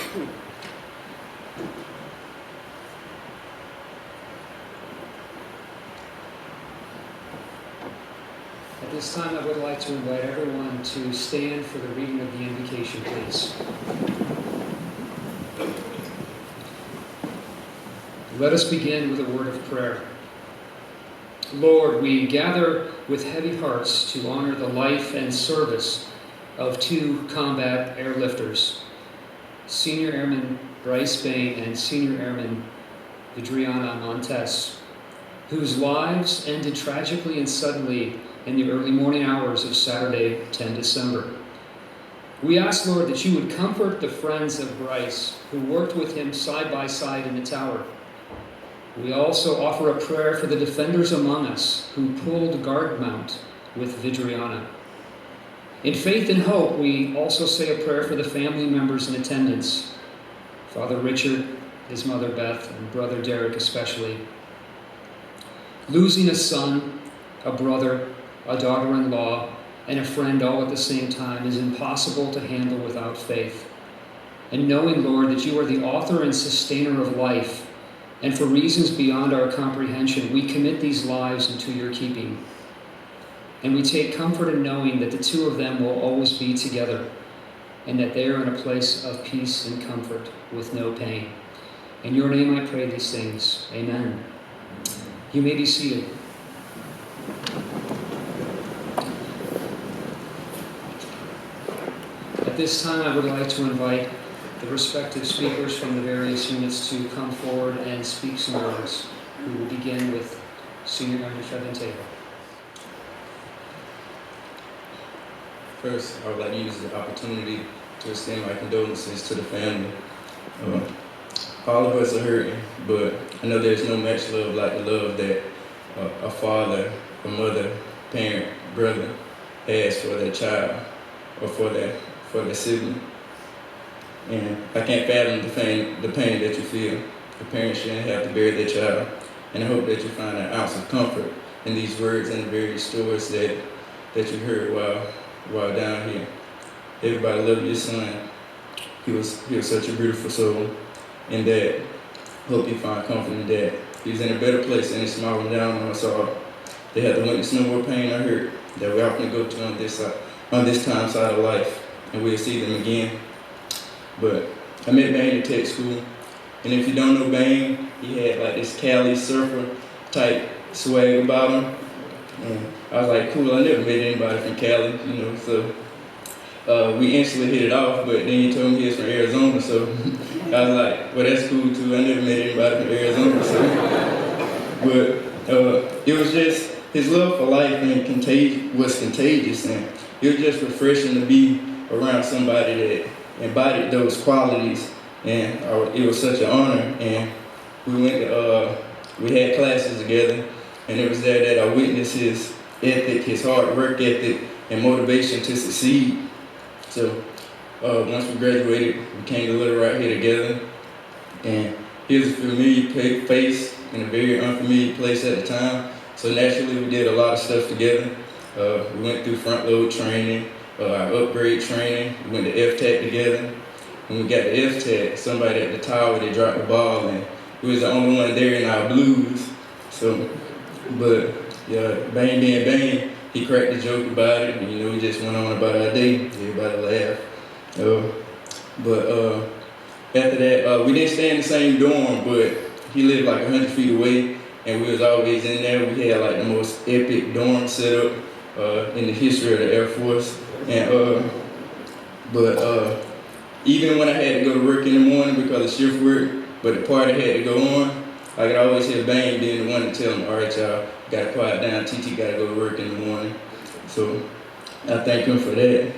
At this time, I would like to invite everyone to stand for the reading of the invocation, please. Let us begin with a word of prayer. Lord, we gather with heavy hearts to honor the life and service of two combat airlifters, Senior Airman Bryce Bain and Senior Airman SrA Montes, whose lives ended tragically and suddenly in the early morning hours of Saturday, 10 December. We ask, Lord, that you would comfort the friends of Bryce who worked with him side by side in the tower. We also offer a prayer for the defenders among us who pulled guard mount with SrA. In faith and hope, we also say a prayer for the family members in attendance, Father Richard, his mother Beth, and Brother Derek especially. Losing a son, a brother, a daughter-in-law, and a friend all at the same time is impossible to handle without faith. And knowing, Lord, that you are the author and sustainer of life, and for reasons beyond our comprehension, we commit these lives into your keeping. And we take comfort in knowing that the two of them will always be together, and that they are in a place of peace and comfort with no pain. In your name I pray these things. Amen. You may be seated. At this time, I would like to invite the respective speakers from the various units to come forward and speak some words. We will begin with Senior Airman Feventeva. First, I would like to use the opportunity to extend my condolences to the family. All of us are hurting, but I know there's no match love like the love that a father, a mother, parent, brother has for their child or for their sibling. And I can't fathom the pain that you feel. The parents shouldn't have to bury their child. And I hope that you find an ounce of comfort in these words and the various stories that you heard while down here. Everybody loved your son. He was such a beautiful soul. And that, hope you find comfort in that. He's in a better place and he's smiling down on us all. They had to witness no more pain or hurt that we often go to on this time side of life. And we'll see them again. But I met Bain at tech school, and if you don't know Bain, he had like this Cali surfer type swag about him. And I was like, cool, I never met anybody from Cali, so we instantly hit it off, but then he told me he was from Arizona, so I was like, well, that's cool too, I never met anybody from Arizona, so. But it was just, his love for life was contagious, and it was just refreshing to be around somebody that embodied those qualities, and it was such an honor. And we had classes together, and it was there that I witnessed his ethic, his hard work ethic, and motivation to succeed. So once we graduated, we came to live right here together, and he was a familiar face in a very unfamiliar place at the time. So naturally, we did a lot of stuff together. We went through front load training, our upgrade training. We went to FTAC together. When we got to FTAC, somebody at the tower, they dropped the ball, and we was the only one there in our blues. So, but yeah, Bain being Bain, he cracked a joke about it, and we just went on about our day. Everybody laughed. But after that, we didn't stay in the same dorm, but he lived like 100 feet away, and we was always in there. We had like the most epic dorm setup in the history of the Air Force. And even when I had to go to work in the morning because of shift work, but the party had to go on, I could always hear Bain being the one to tell them, all right, y'all, gotta quiet down, TT gotta go to work in the morning. So I thank him for that.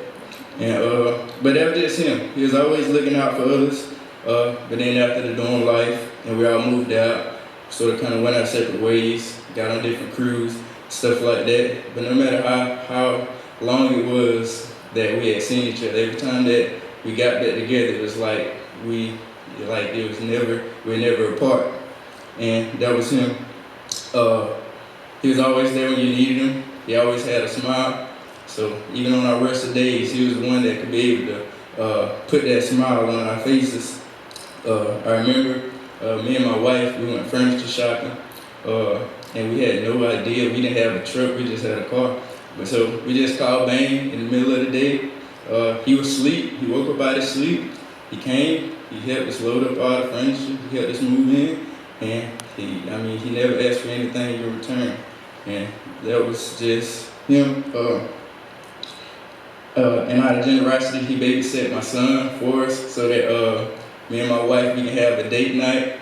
And but that was just him. He was always looking out for others. But then after the dorm life, and we all moved out, sort of kind of went our separate ways, got on different crews, stuff like that. But no matter how long it was that we had seen each other, every time that we got back together, it was like we were never apart. And that was him. He was always there when you needed him. He always had a smile. So even on our worst days, he was the one that could be able to put that smile on our faces. I remember me and my wife, we went furniture shopping, and we had no idea. We didn't have a truck, we just had a car. But so we just called Bain in the middle of the day. He was asleep, he woke up out of sleep. He came, he helped us load up all the furniture, he helped us move in, and he never asked for anything in return. And that was just him. And out of generosity, he babysat my son for us so that me and my wife, we can have a date night.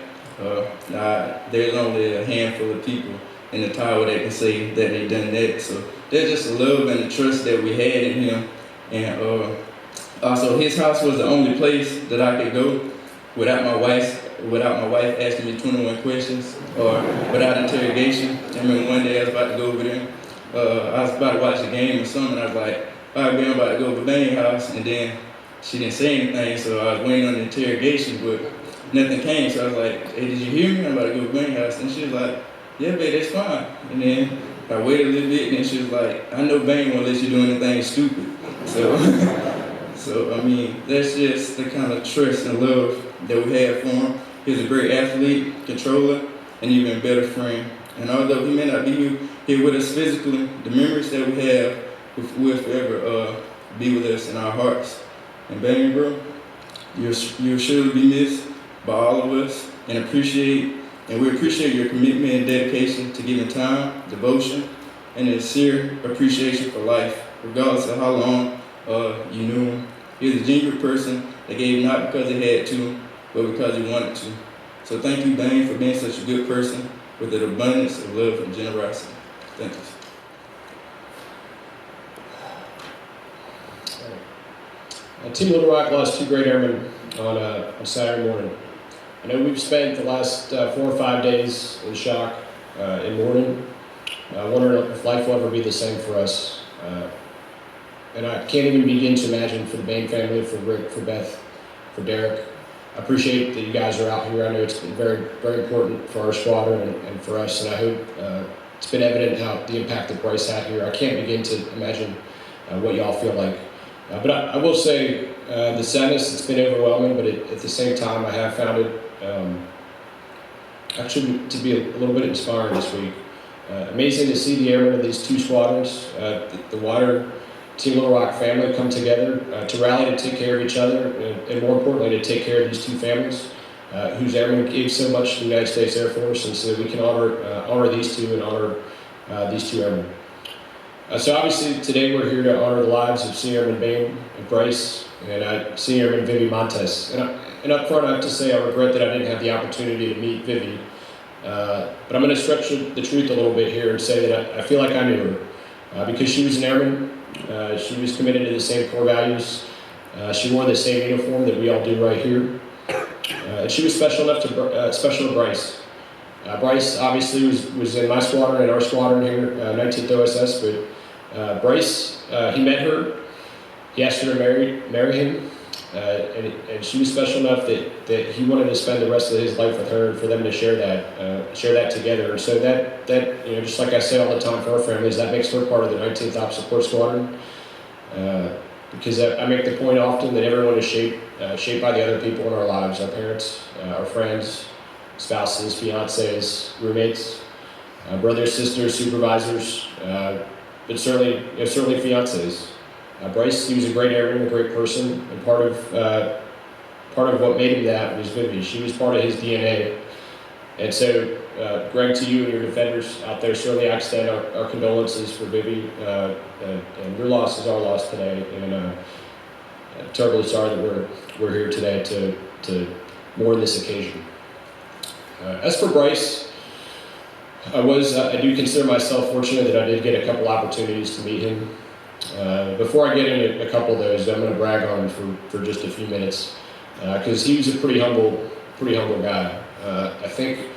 There's only a handful of people in the tower that can say that they done that. So there's just a love and a trust that we had in him. And also his house was the only place that I could go without my wife asking me 21 questions or without interrogation. I remember one day I was about to go over there. I was about to watch the game or something, and I was like, all right, I'm about to go to Bain's house, and then she didn't say anything, so I was waiting on the interrogation, but nothing came, so I was like, hey, did you hear me? I'm about to go to Bain's house, and she was like, yeah, babe, that's fine. And then I waited a little bit, and then she was like, I know Bain won't let you do anything stupid. So, that's just the kind of trust and love that we have for him. He's a great athlete, controller, and even better friend. And although he may not be here with us physically, the memories that we have will forever be with us in our hearts. And Bain, bro, you'll surely be missed by all of us, and we appreciate your commitment and dedication to giving time, devotion, and a sincere appreciation for life, regardless of how long you knew him. He was a genuine person that gave not because he had to, but because he wanted to. So thank you, Bain, for being such a good person with an abundance of love and generosity. Thank you. Team Little Rock lost two great airmen on Saturday morning. I know we've spent the last 4 or 5 days in shock, in mourning, wondering if life will ever be the same for us. And I can't even begin to imagine for the Bain family, for Rick, for Beth, for Derek. I appreciate that you guys are out here. I know it's been very, very important for our squadron and for us, and I hope it's been evident how the impact that Bryce had here. I can't begin to imagine what y'all feel like. But I will say the sadness, it's been overwhelming, but at the same time, I have found it actually to be a little bit inspiring this week. Amazing to see the airmen of these two squadrons, the wider Team Little Rock family come together to rally to take care of each other, and more importantly, to take care of these two families whose airmen gave so much to the United States Air Force, and so we can honor these two and honor these two airmen. So obviously today we're here to honor the lives of Senior Airman Bain and Bryce and Senior Airman Vivi Montes. And up front I have to say I regret that I didn't have the opportunity to meet Vivi. But I'm going to stretch the truth a little bit here and say that I feel like I knew her because she was an airman. She was committed to the same core values. She wore the same uniform that we all do right here. And she was special enough to Bryce. Bryce obviously was in my squadron and our squadron here, 19th OSS, but Bryce, he met her, he asked her to marry him, and she was special enough that he wanted to spend the rest of his life with her and for them to share that together. And so that just like I say all the time for our families, that makes her part of the 19th Op Support Squadron, because I make the point often that everyone is shaped by the other people in our lives, our parents, our friends, spouses, fiancés, roommates, brothers, sisters, supervisors, but certainly fiancés. Bryce, he was a great airman, a great person, and part of what made him that was Vivi. She was part of his DNA. And so, Greg, to you and your defenders out there, certainly I extend our condolences for Vivi, and your loss is our loss today, and I'm terribly sorry that we're here today to mourn this occasion. As for Bryce, I do consider myself fortunate that I did get a couple opportunities to meet him. Before I get into a couple of those, I'm going to brag on him for just a few minutes, because he was a pretty humble guy. I think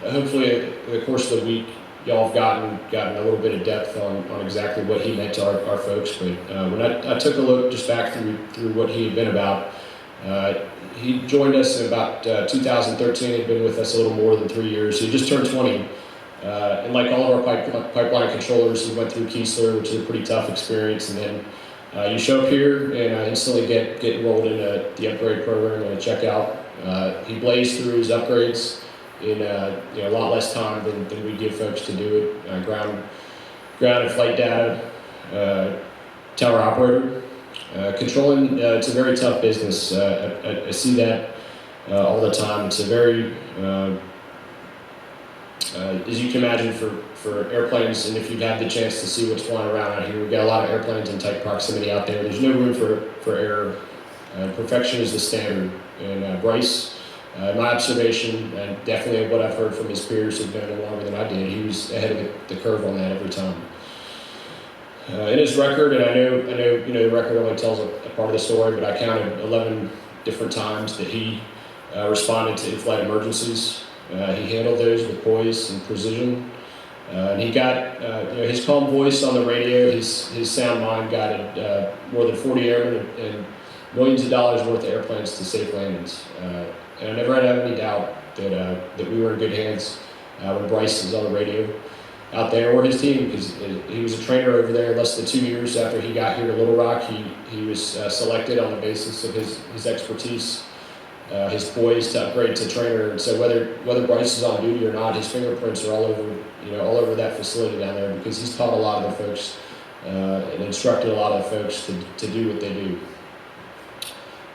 hopefully in the course of the week, y'all have gotten a little bit of depth on exactly what he meant to our folks. But when I took a look just back through what he had been about, he joined us in about 2013. He'd been with us a little more than 3 years. He just turned 20. And like all of our pipeline controllers, he went through Keesler, which is a pretty tough experience, and then You show up here and instantly get enrolled in the upgrade program and a checkout. He blazed through his upgrades in a lot less time than we give folks to do it. Ground and flight data, tower operator. Controlling, it's a very tough business. I see that all the time. It's a very, as you can imagine, for airplanes, and if you've had the chance to see what's flying around out here, we've got a lot of airplanes in tight proximity out there. There's no room for error. Perfection is the standard. And Bryce, my observation, and definitely what I've heard from his peers who've known him longer than I did, he was ahead of the curve on that every time. In his record, and I know, the record only tells a part of the story, but I counted 11 different times that he responded to in-flight emergencies. He handled those with poise and precision. And he got, his calm voice on the radio, his sound mind guided more than 40 airmen and millions of dollars worth of airplanes to safe landings. And I never had any doubt that we were in good hands when Bryce was on the radio out there, or his team, because he was a trainer over there. Less than 2 years after he got here to Little Rock, he was selected on the basis of his expertise, his poise to upgrade to trainer. And so whether Bryce is on duty or not, his fingerprints are all over that facility down there, because he's taught a lot of the folks and instructed a lot of the folks to do what they do.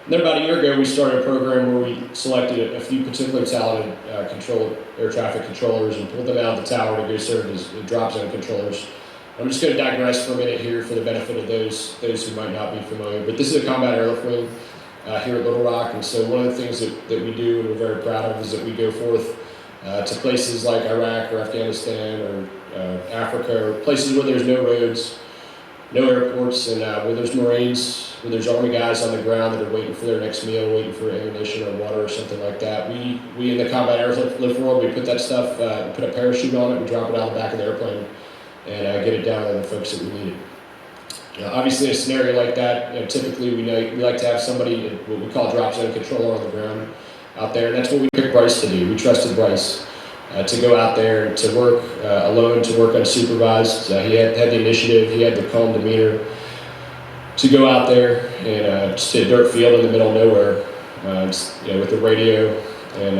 And then about a year ago, we started a program where we selected a few particularly talented air traffic controllers and pulled them out of the tower to go serve as drop zone controllers. I'm just going to digress for a minute here for the benefit of those who might not be familiar. But this is a combat airlift wing here at Little Rock, and so one of the things that we do and we're very proud of is that we go forth to places like Iraq or Afghanistan or Africa, or places where there's no roads, no airports, and where there's Marines, where there's Army guys on the ground that are waiting for their next meal, waiting for ammunition or water or something like that. We in the combat airlift world, we put that stuff, put a parachute on it, we drop it out the back of the airplane, and get it down to the folks that we need it. Obviously, in a scenario like that, typically we like to have somebody, what we call drop zone controller on the ground out there, and that's what we picked Bryce to do. We trusted Bryce to go out there and to work alone, to work unsupervised. He had the initiative, he had the calm demeanor to go out there and just hit a dirt field in the middle of nowhere, with the radio and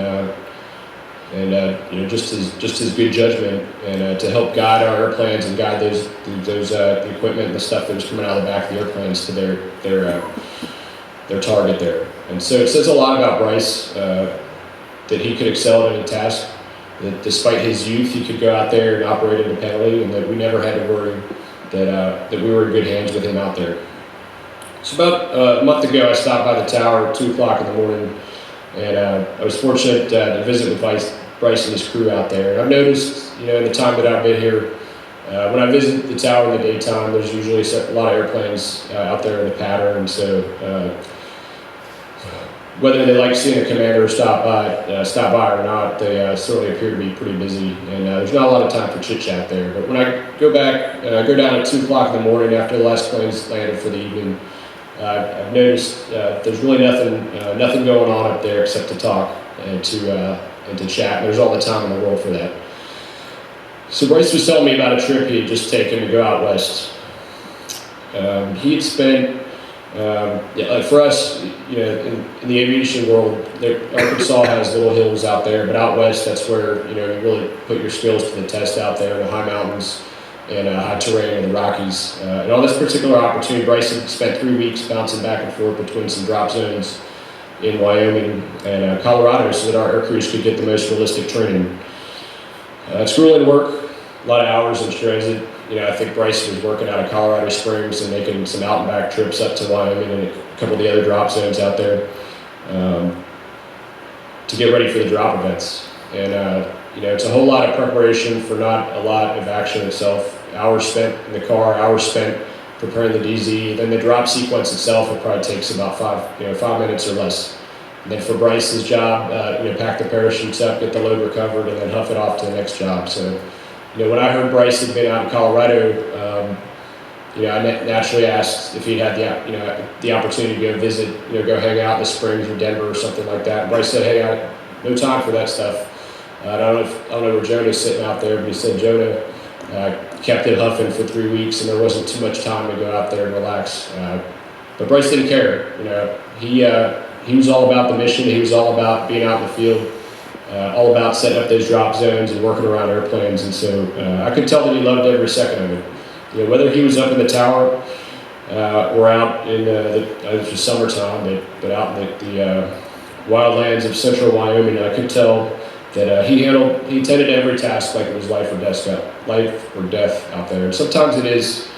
just his good judgment, and to help guide our airplanes and guide those the equipment and the stuff that was coming out of the back of the airplanes to their target there. And so it says a lot about Bryce that he could excel at any task. That despite his youth, he could go out there and operate independently, and that we never had to worry that we were in good hands with him out there. So about a month ago, I stopped by the tower at 2 o'clock in the morning, and I was fortunate to visit with Bryce and his crew out there. And I've noticed, in the time that I've been here, when I visit the tower in the daytime, there's usually a lot of airplanes out there in the pattern, and so whether they like seeing a commander stop by or not, they certainly appear to be pretty busy, and there's not a lot of time for chit-chat there. But when I go down at 2 o'clock in the morning after the last plane's landed for the evening, I've noticed there's really nothing going on up there except to talk and to chat. And there's all the time in the world for that. So Bryce was telling me about a trip he had just taken to go out west. He had spent for us, in the aviation world, Arkansas has little hills out there, but out west, that's where you really put your skills to the test out there in the high mountains and high terrain in the Rockies. And on this particular opportunity, Bryce had spent 3 weeks bouncing back and forth between some drop zones in Wyoming and Colorado, so that our air crews could get the most realistic training. It's grueling work, a lot of hours in transit. I think Bryce was working out of Colorado Springs and making some out and back trips up to Wyoming and a couple of the other drop zones out there to get ready for the drop events. And it's a whole lot of preparation for not a lot of action itself. Hours spent in the car, hours spent preparing the DZ. Then the drop sequence itself, it probably takes about 5 minutes or less. And then for Bryce's job, pack the parachutes up, get the load recovered, and then huff it off to the next job. So, when I heard Bryce had been out in Colorado, I naturally asked if he'd had the opportunity to go visit, go hang out in the Springs or Denver or something like that. And Bryce said, "Hey, I have no time for that stuff." I don't know where Jonah's sitting out there, but he said Jonah kept it huffing for 3 weeks, and there wasn't too much time to go out there and relax. But Bryce didn't care. He was all about the mission. He was all about being out in the field, all about setting up those drop zones and working around airplanes. And so I could tell that he loved every second of it. Whether he was up in the tower or out in it was summertime, but out in the wildlands of central Wyoming, I could tell that he tended to every task like it was life or death out there. And sometimes it is,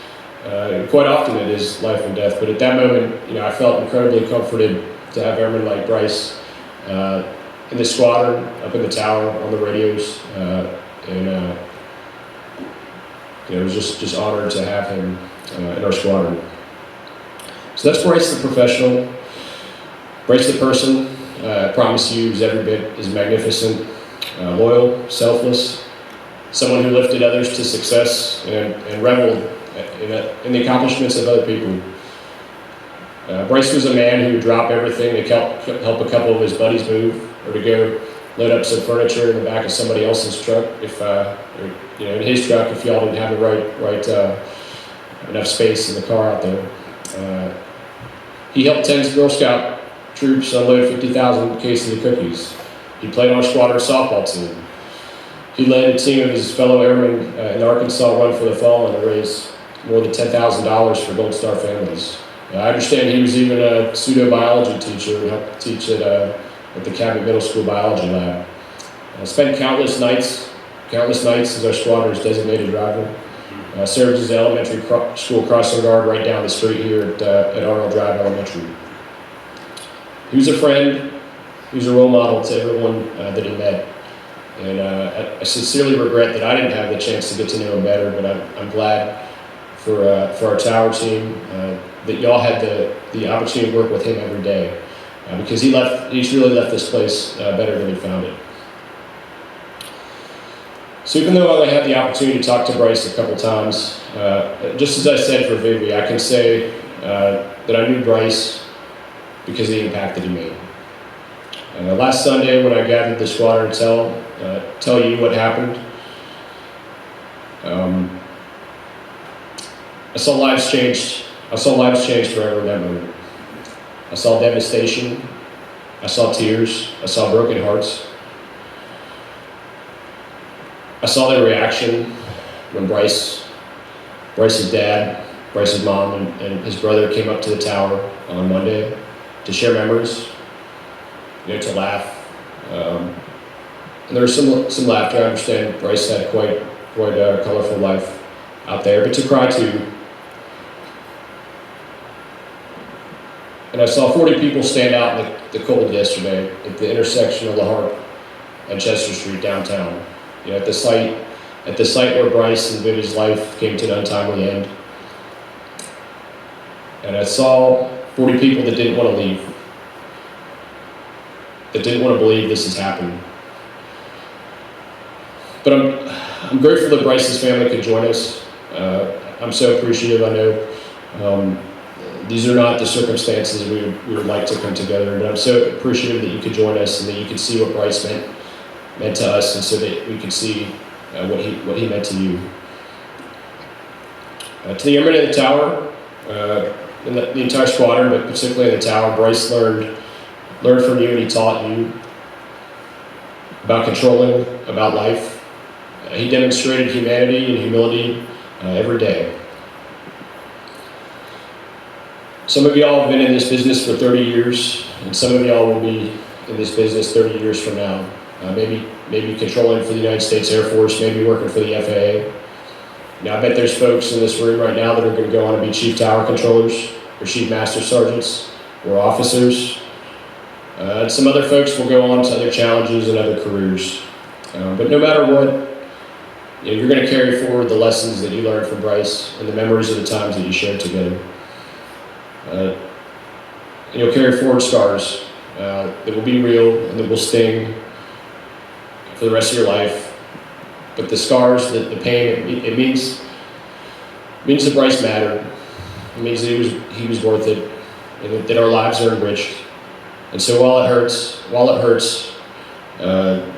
quite often it is life and death. But at that moment, I felt incredibly comforted to have airmen like Bryce in the squadron, up in the tower, on the radios, and it was just honored to have him in our squadron. So that's Bryce the professional. Bryce the person, I promise you, is every bit as magnificent, loyal, selfless, someone who lifted others to success and reveled in the accomplishments of other people. Bryce was a man who would drop everything to help a couple of his buddies move, or to go load up some furniture in the back of somebody else's truck, in his truck, if y'all didn't have the right enough space in the car out there. He helped 10 Girl Scout troops unload 50,000 cases of cookies. He played on our squadron softball team. He led a team of his fellow airmen in the Arkansas Run for the Fallen to raise more than $10,000 for Gold Star families. I understand he was even a pseudo-biology teacher and helped teach at the Cabot Middle School biology lab. Spent countless nights as our squadron's designated driver. Served as the elementary school crossing guard right down the street here at Arnold Drive Elementary. He was a friend. He was a role model to everyone that he met. And I sincerely regret that I didn't have the chance to get to know him better, but I'm glad for our tower team that y'all had the opportunity to work with him every day, because he's really left this place better than he found it. So even though I only had the opportunity to talk to Bryce a couple times, just as I said for Vivi, I can say that I knew Bryce because of the impact that he made. Last Sunday, when I gathered the squadron to tell you what happened, I saw lives changed. I saw lives changed forever in that moment. I saw devastation. I saw tears. I saw broken hearts. I saw their reaction when Bryce's dad, Bryce's mom, and his brother came up to the tower on Monday to share memories, to laugh. And there was some laughter. I understand Bryce had quite a colorful life out there, but to cry too. And I saw 40 people stand out in the cold yesterday at the intersection of La Harpe and Chester Street downtown. At the site where Bryce and Vivi's life came to an untimely end. And I saw 40 people that didn't want to leave, that didn't want to believe this has happened. But I'm grateful that Bryce's family could join us. I'm so appreciative. I know these are not the circumstances we would like to come together, but I'm so appreciative that you could join us and that you could see what Bryce meant to us, and so that we could see what he meant to you. To the airmen in the tower, and the entire squadron, but particularly in the tower, Bryce learned from you, and he taught you about controlling, about life. He demonstrated humanity and humility every day. Some of y'all have been in this business for 30 years, and some of y'all will be in this business 30 years from now. Maybe controlling for the United States Air Force, maybe working for the FAA. Now, I bet there's folks in this room right now that are going to go on to be chief tower controllers, or chief master sergeants, or officers. And some other folks will go on to other challenges and other careers. But no matter what, you're going to carry forward the lessons that you learned from Bryce and the memories of the times that you shared together. And you'll carry forward scars that will be real and that will sting for the rest of your life. But the scars, the pain, it means that Bryce mattered. It means that he was worth it, and that our lives are enriched. And so while it hurts,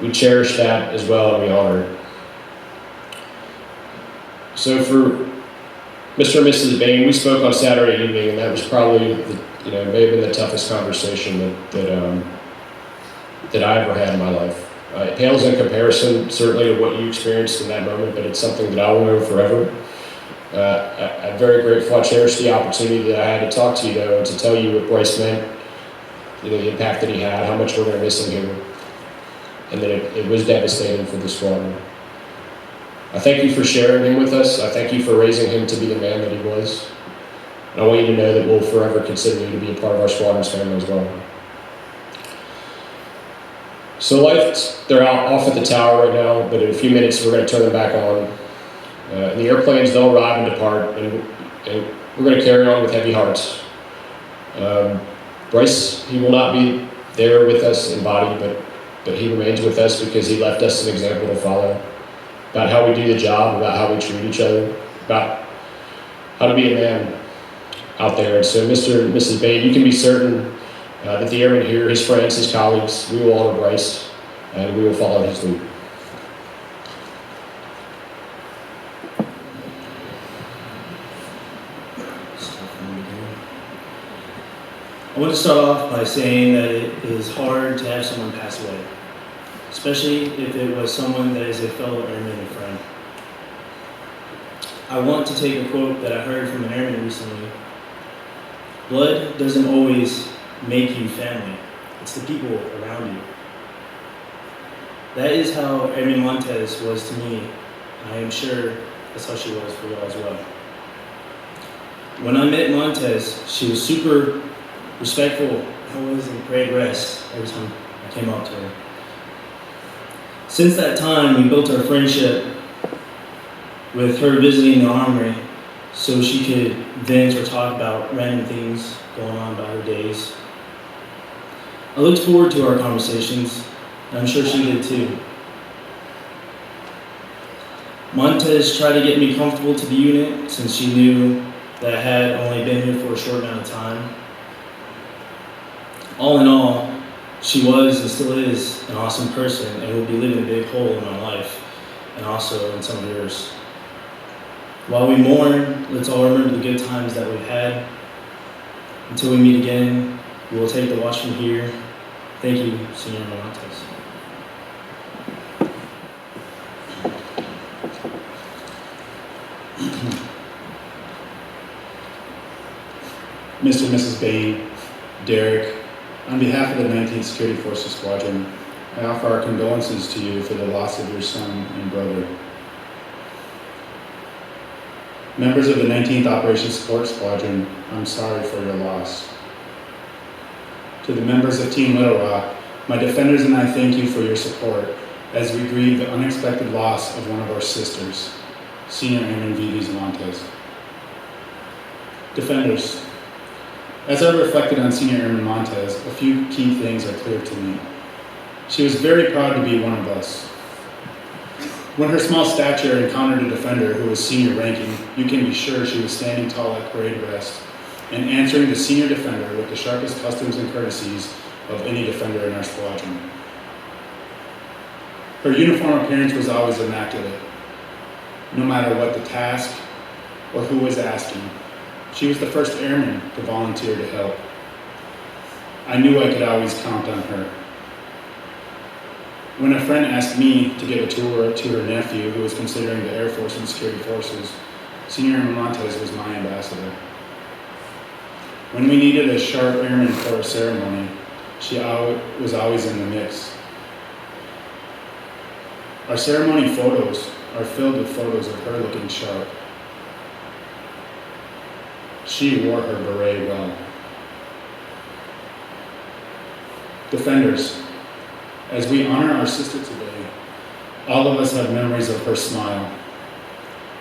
we cherish that as well, and we honor it. So for Mr. and Mrs. Bain, we spoke on Saturday evening, and that was probably, may have been the toughest conversation that I ever had in my life. It pales in comparison, certainly, to what you experienced in that moment, but it's something that I will remember forever. I'm very grateful. I cherish the opportunity that I had to talk to you, though, and to tell you what Bryce meant, the impact that he had, how much we're going to miss him here, and that it was devastating for the squadron. I thank you for sharing him with us. I thank you for raising him to be the man that he was. And I want you to know that we'll forever consider you to be a part of our squadron's family as well. So they're off at the tower right now, but in a few minutes we're going to turn them back on. And the airplanes, they'll arrive and depart, and we're going to carry on with heavy hearts. Bryce, he will not be there with us in body, but he remains with us because he left us an example to follow about how we do the job, about how we treat each other, about how to be a man out there. And so, Mr. and Mrs. Bain, you can be certain that the airmen here, his friends, his colleagues, we will honor Bryce, and we will follow his lead. I want to start off by saying that it is hard to have someone pass away, especially if it was someone that is a fellow airman and friend. I want to take a quote that I heard from an airman recently. Blood doesn't always make you family. It's the people around you. That is how Airman Montes was to me. I am sure that's how she was for y'all as well. When I met Montes, she was super respectful, always in prayed rest every time I came up to her. Since that time, we built our friendship with her visiting the armory so she could vent or talk about random things going on about her days. I looked forward to our conversations, and I'm sure she did too. Montes tried to get me comfortable to the unit since she knew that I had only been here for a short amount of time. All in all, she was and still is an awesome person and will be leaving a big hole in my life and also in some of yours. While we mourn, let's all remember the good times that we've had. Until we meet again, we will take the watch from here. Thank you, SrA Montes. Mr. and Mrs. Bain, Derek, on behalf of the 19th Security Forces Squadron, I offer our condolences to you for the loss of your son and brother. Members of the 19th Operations Support Squadron, I'm sorry for your loss. To the members of Team Little Rock, my defenders and I thank you for your support as we grieve the unexpected loss of one of our sisters, Senior Airman Vivis Montes. Defenders, as I reflected on Senior Airman Montes, a few key things are clear to me. She was very proud to be one of us. When her small stature encountered a defender who was senior ranking, you can be sure she was standing tall at parade rest and answering the senior defender with the sharpest customs and courtesies of any defender in our squadron. Her uniform appearance was always immaculate, no matter what the task or who was asking. She was the first airman to volunteer to help. I knew I could always count on her. When a friend asked me to give a tour to her nephew who was considering the Air Force and Security Forces, Senior Airman Montes was my ambassador. When we needed a sharp airman for a ceremony, she was always in the mix. Our ceremony photos are filled with photos of her looking sharp. She wore her beret well. Defenders, as we honor our sister today, all of us have memories of her smile.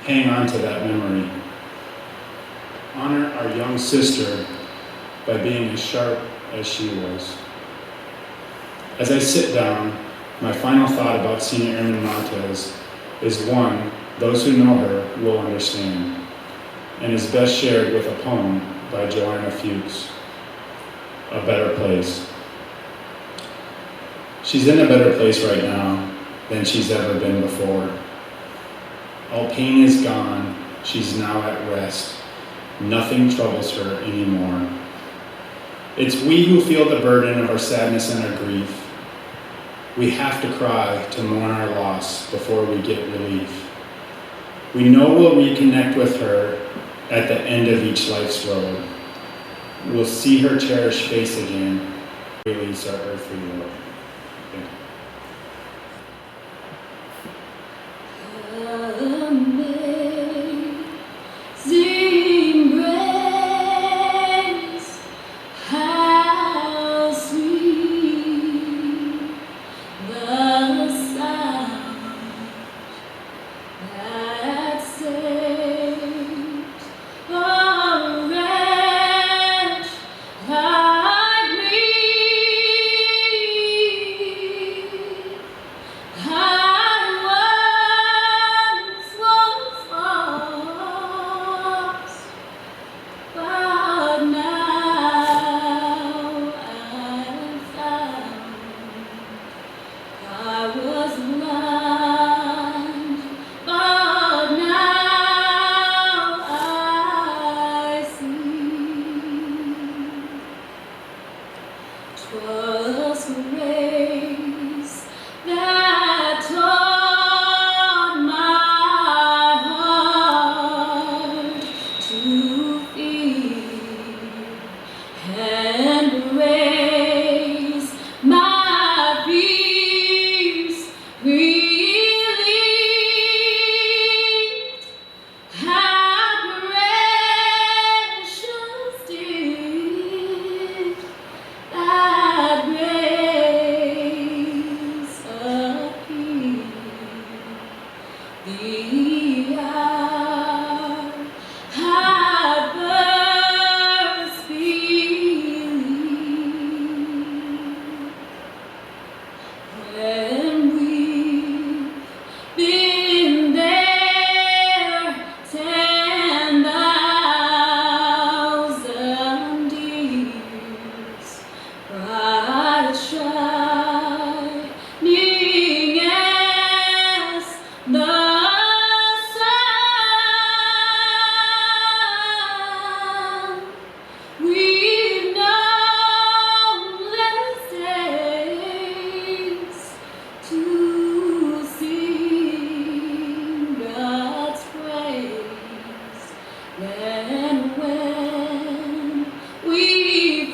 Hang on to that memory. Honor our young sister by being as sharp as she was. As I sit down, my final thought about Senior Airman Montes is one, those who know her will understand, and is best shared with a poem by Joanna Fuchs, A Better Place. She's in a better place right now than she's ever been before. All pain is gone. She's now at rest. Nothing troubles her anymore. It's we who feel the burden of our sadness and our grief. We have to cry to mourn our loss before we get relief. We know we'll reconnect with her at the end of each life's road. We'll see her cherished face again, release our earthly load. Thank you. Amazing grace, how sweet the sound that saved a wretch like me. I once was lost, but now I'm found. I was blind, but now I see. 'Twas grace that taught my heart to feel and raise my fears relieved. How precious did that grace appear, the hour I first believed. When we've been there 10,000 years, bright shining as the sun. We've known less days to sing God's praise than when we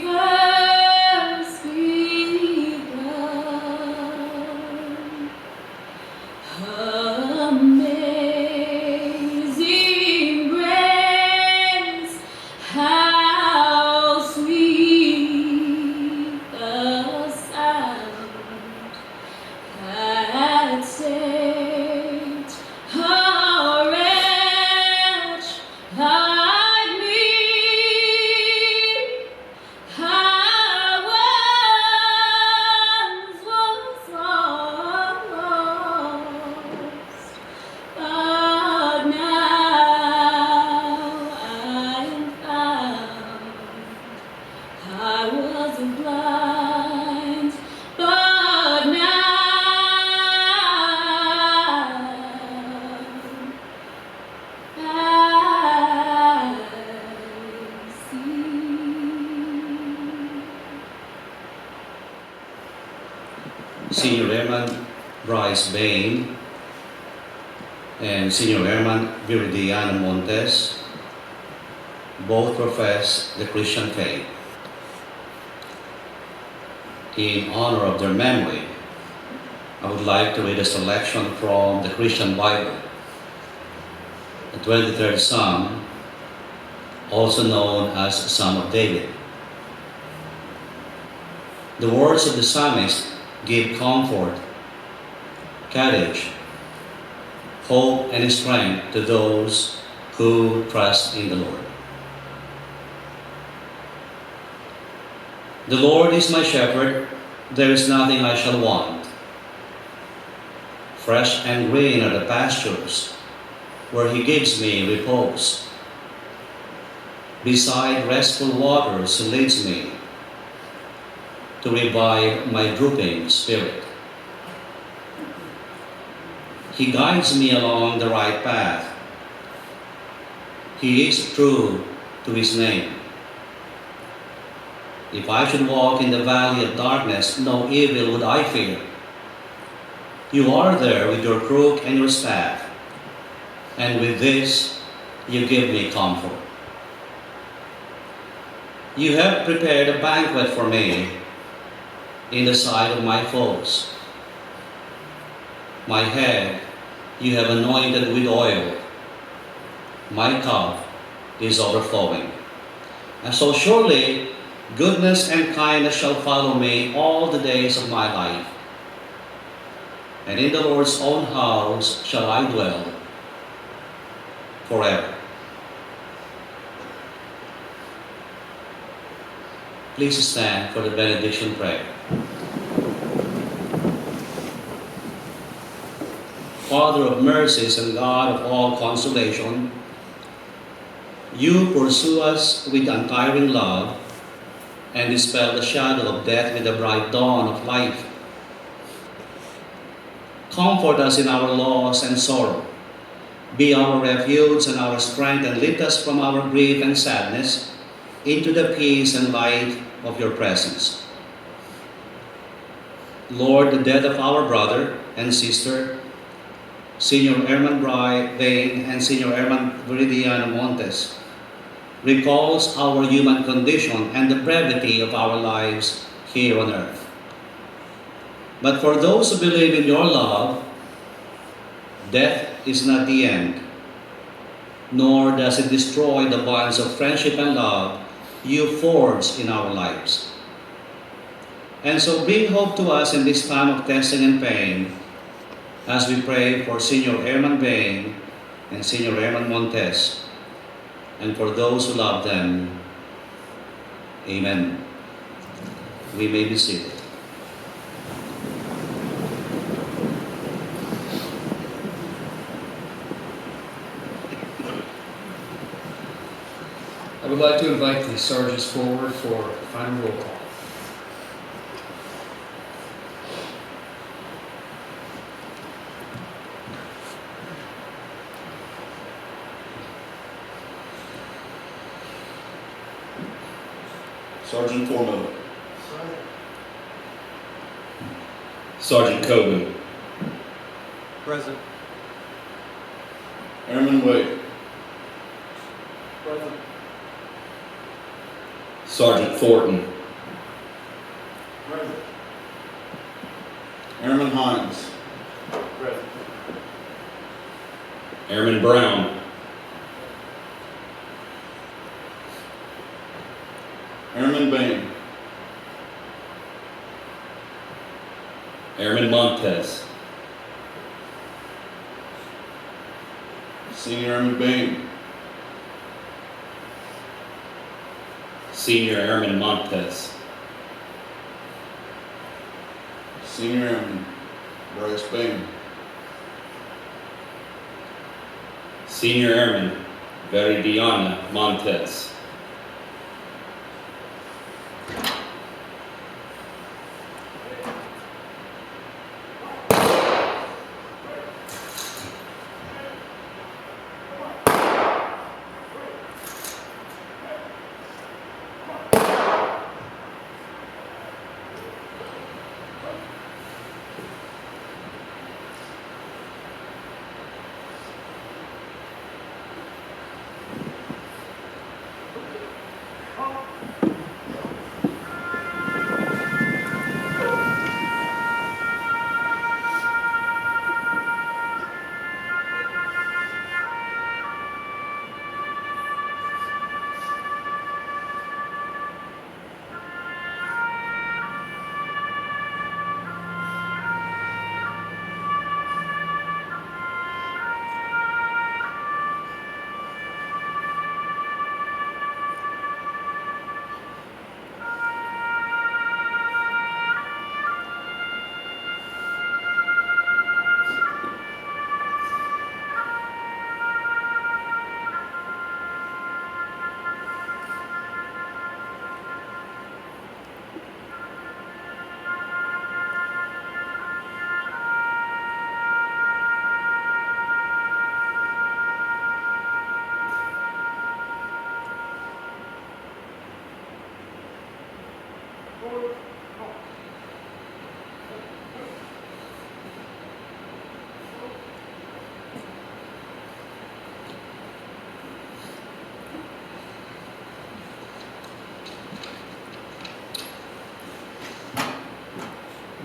first begun. Amazing grace, how sweet the sound that saved a wretch like me. I once was lost, but now I'm found. I was blind, but now I see. SrA Bain and SrA Montes both profess the Christian faith. In honor of their memory, I would like to read a selection from the Christian Bible, the 23rd Psalm, also known as Psalm of David. The words of the psalmist give comfort, courage, hope, and strength to those who trust in the Lord. The Lord is my shepherd, there is nothing I shall want. Fresh and green are the pastures, where He gives me repose. Beside restful waters He leads me, to revive my drooping spirit. He guides me along the right path. He is true to His name. If I should walk in the valley of darkness, no evil would I fear. You are there with your crook and your staff, and with this you give me comfort. You have prepared a banquet for me in the sight of my foes. My head you have anointed with oil. My cup is overflowing. And so surely goodness and kindness shall follow me all the days of my life. And in the Lord's own house shall I dwell forever. Please stand for the benediction prayer. Father of mercies and God of all consolation, you pursue us with untiring love and dispel the shadow of death with the bright dawn of life. Comfort us in our loss and sorrow. Be our refuge and our strength, and lift us from our grief and sadness into the peace and light of your presence. Lord, the death of our brother and sister, Senior Herman Bain and Senior Herman Montes, recalls our human condition and the brevity of our lives here on earth. But for those who believe in your love, death is not the end, nor does it destroy the bonds of friendship and love you forged in our lives. And so bring hope to us in this time of testing and pain, as we pray for Senior Herman Bain and Senior Herman Montes, and for those who love them. Amen. We may be seated. I would like to invite the sergeants forward for final roll call. Sergeant Formo. Sergeant Coben. Present. Airman Wade. Present. Sergeant Thornton. Present. Airman Hines. Present. Airman Brown. Airman Bain. Airman Montes. Senior Airman Bain. Senior Airman Montes. Senior Airman Bryce Bain. Senior Airman Veridiana Montes.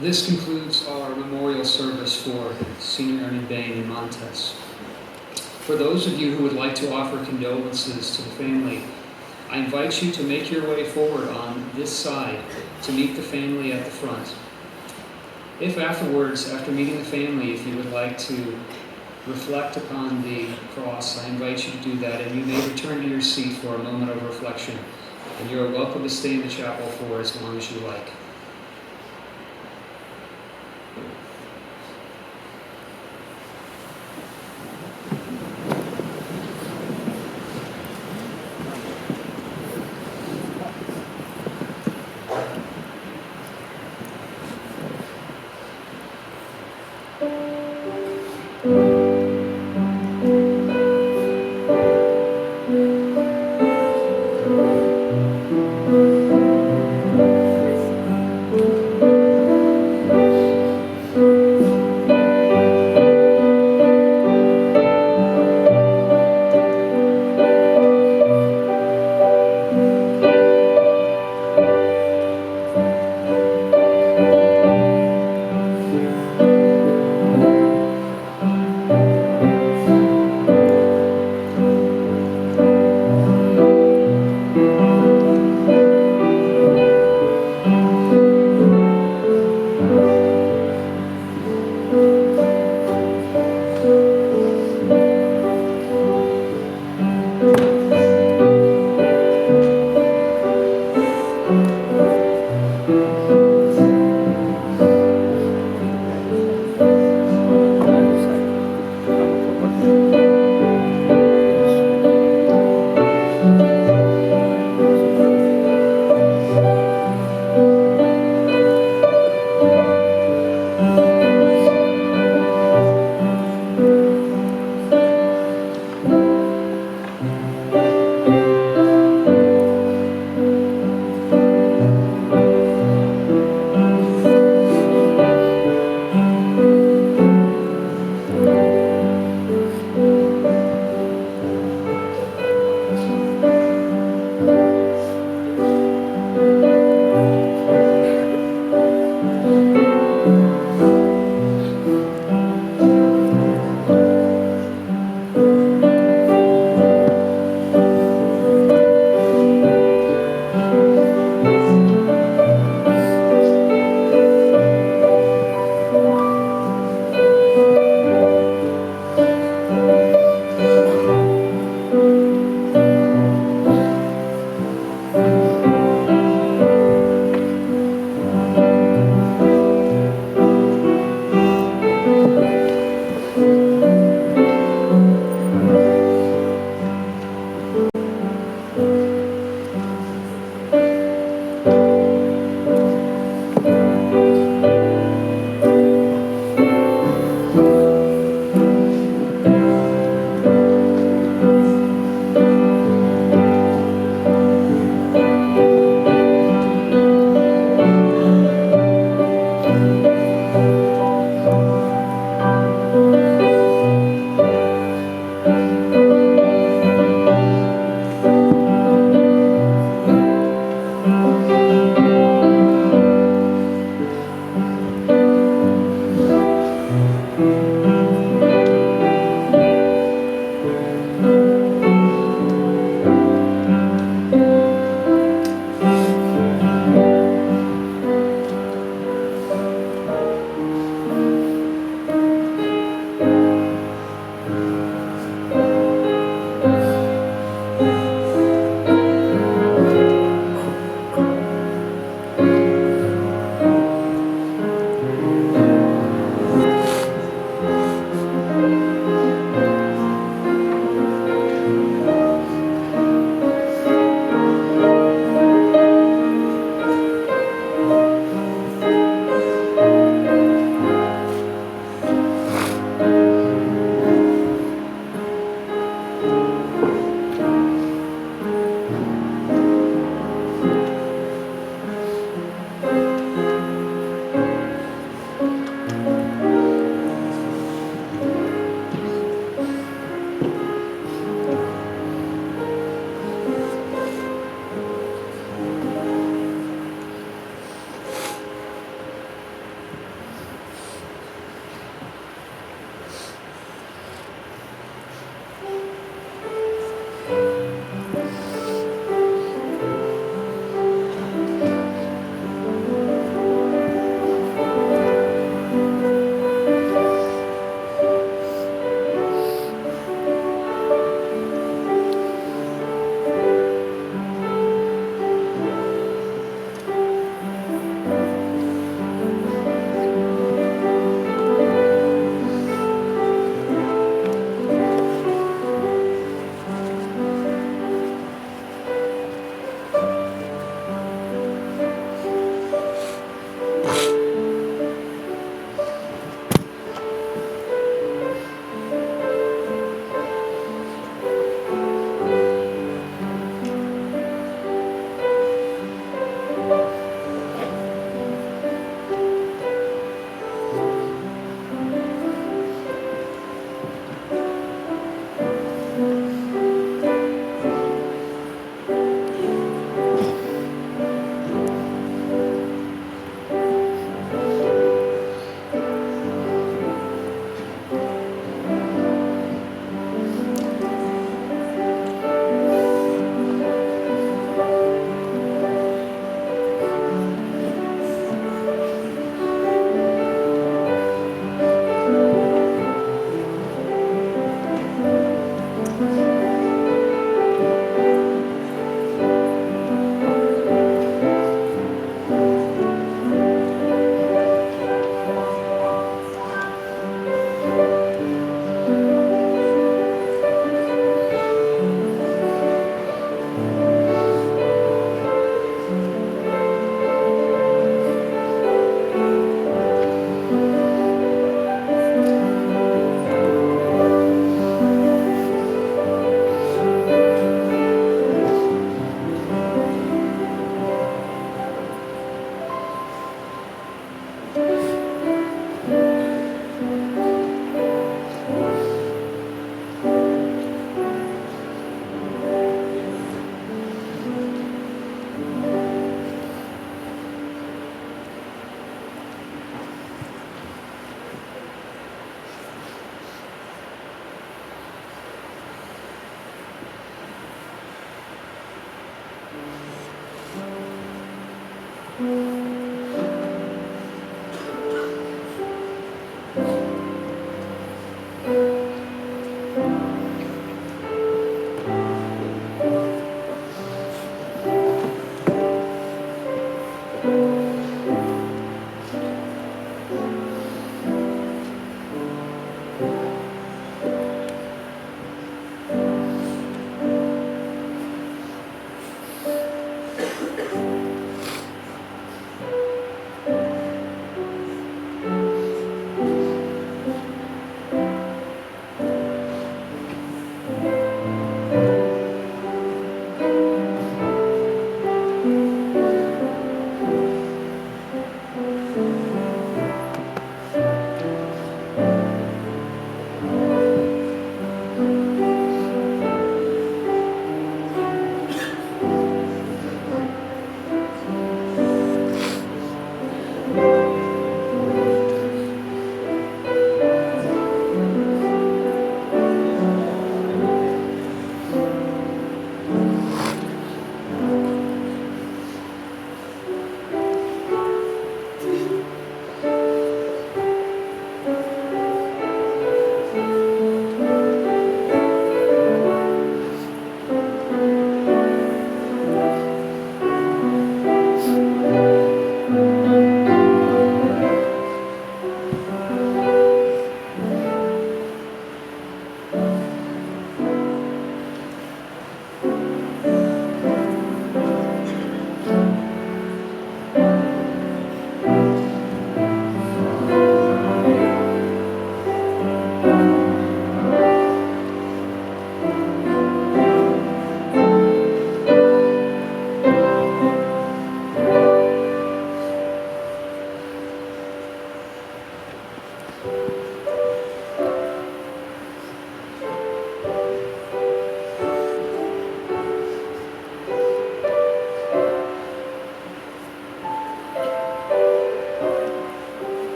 This concludes our memorial service for Senior Airman Bain in Montes. For those of you who would like to offer condolences to the family, I invite you to make your way forward on this side to meet the family at the front. If afterwards, after meeting the family, if you would like to reflect upon the cross, I invite you to do that, and you may return to your seat for a moment of reflection. And you are welcome to stay in the chapel for as long as you like.